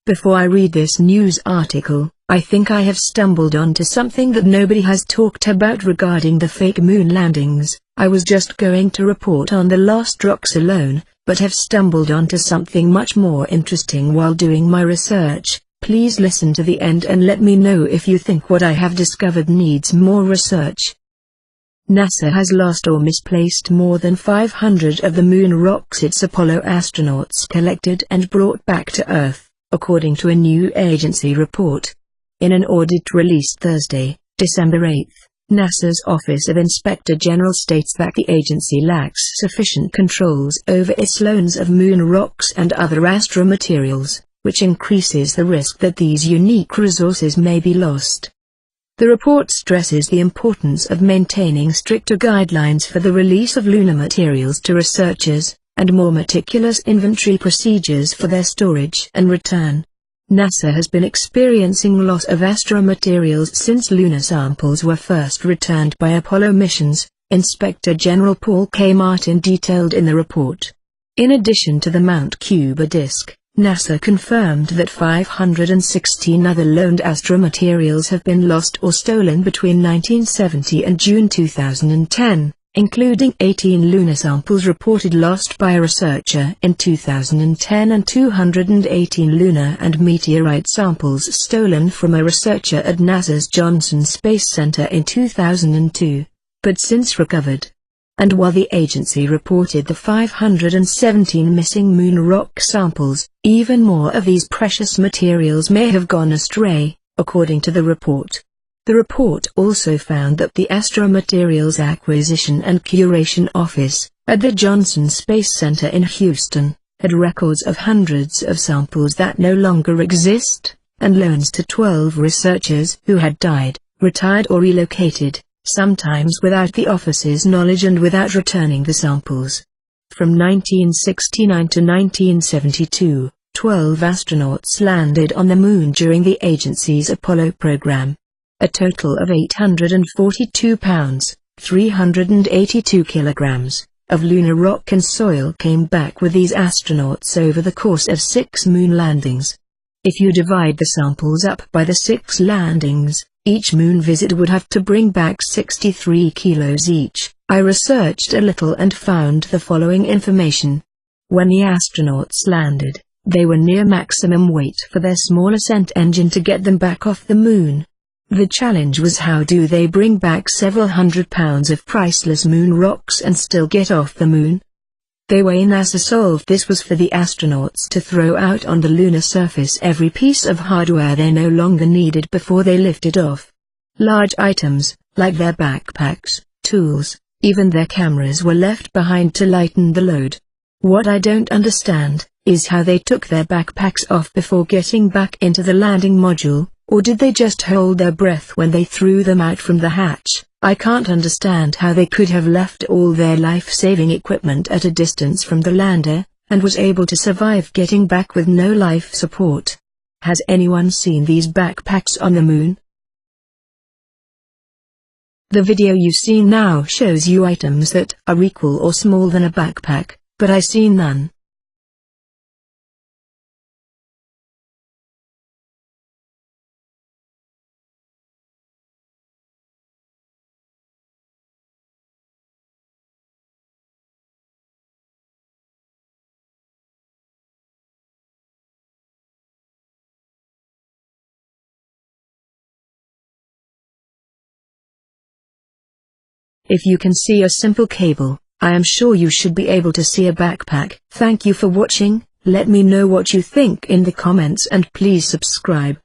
Before I read this news article, I think I have stumbled onto something that nobody has talked about regarding the fake moon landings. I was just going to report on the lost rocks alone, but have stumbled onto something much more interesting while doing my research. Please listen to the end and let me know if you think what I have discovered needs more research. NASA has lost or misplaced more than 500 of the moon rocks its Apollo astronauts collected and brought back to Earth, according to a new agency report. In an audit released Thursday, December 8, NASA's Office of Inspector General states that the agency lacks sufficient controls over its loans of moon rocks and other astromaterials, which increases the risk that these unique resources may be lost. The report stresses the importance of maintaining stricter guidelines for the release of lunar materials to researchers, and more meticulous inventory procedures for their storage and return. NASA has been experiencing loss of astromaterials since lunar samples were first returned by Apollo missions, Inspector General Paul K. Martin detailed in the report. In addition to the Mount Cuba disk, NASA confirmed that 516 other loaned astromaterials have been lost or stolen between 1970 and June 2010. Including 18 lunar samples reported lost by a researcher in 2010 and 218 lunar and meteorite samples stolen from a researcher at NASA's Johnson Space Center in 2002, but since recovered. And while the agency reported the 517 missing moon rock samples, even more of these precious materials may have gone astray, according to the report. The report also found that the Astromaterials Acquisition and Curation Office, at the Johnson Space Center in Houston, had records of hundreds of samples that no longer exist, and loans to 12 researchers who had died, retired or relocated, sometimes without the office's knowledge and without returning the samples. From 1969 to 1972, 12 astronauts landed on the moon during the agency's Apollo program. A total of 842 pounds, 382 kilograms, of lunar rock and soil came back with these astronauts over the course of 6 moon landings. If you divide the samples up by the 6 landings, each moon visit would have to bring back 63 kilos each. I researched a little and found the following information. When the astronauts landed, they were near maximum weight for their small ascent engine to get them back off the moon. The challenge was how do they bring back several hundred pounds of priceless moon rocks and still get off the moon? The way NASA solved this was for the astronauts to throw out on the lunar surface every piece of hardware they no longer needed before they lifted off. Large items, like their backpacks, tools, even their cameras were left behind to lighten the load. What I don't understand is how they took their backpacks off before getting back into the landing module. Or did they just hold their breath when they threw them out from the hatch? I can't understand how they could have left all their life-saving equipment at a distance from the lander, and was able to survive getting back with no life support. Has anyone seen these backpacks on the moon? The video you see now shows you items that are equal or smaller than a backpack, but I see none. If you can see a simple cable, I am sure you should be able to see a backpack. Thank you for watching. Let me know what you think in the comments and please subscribe.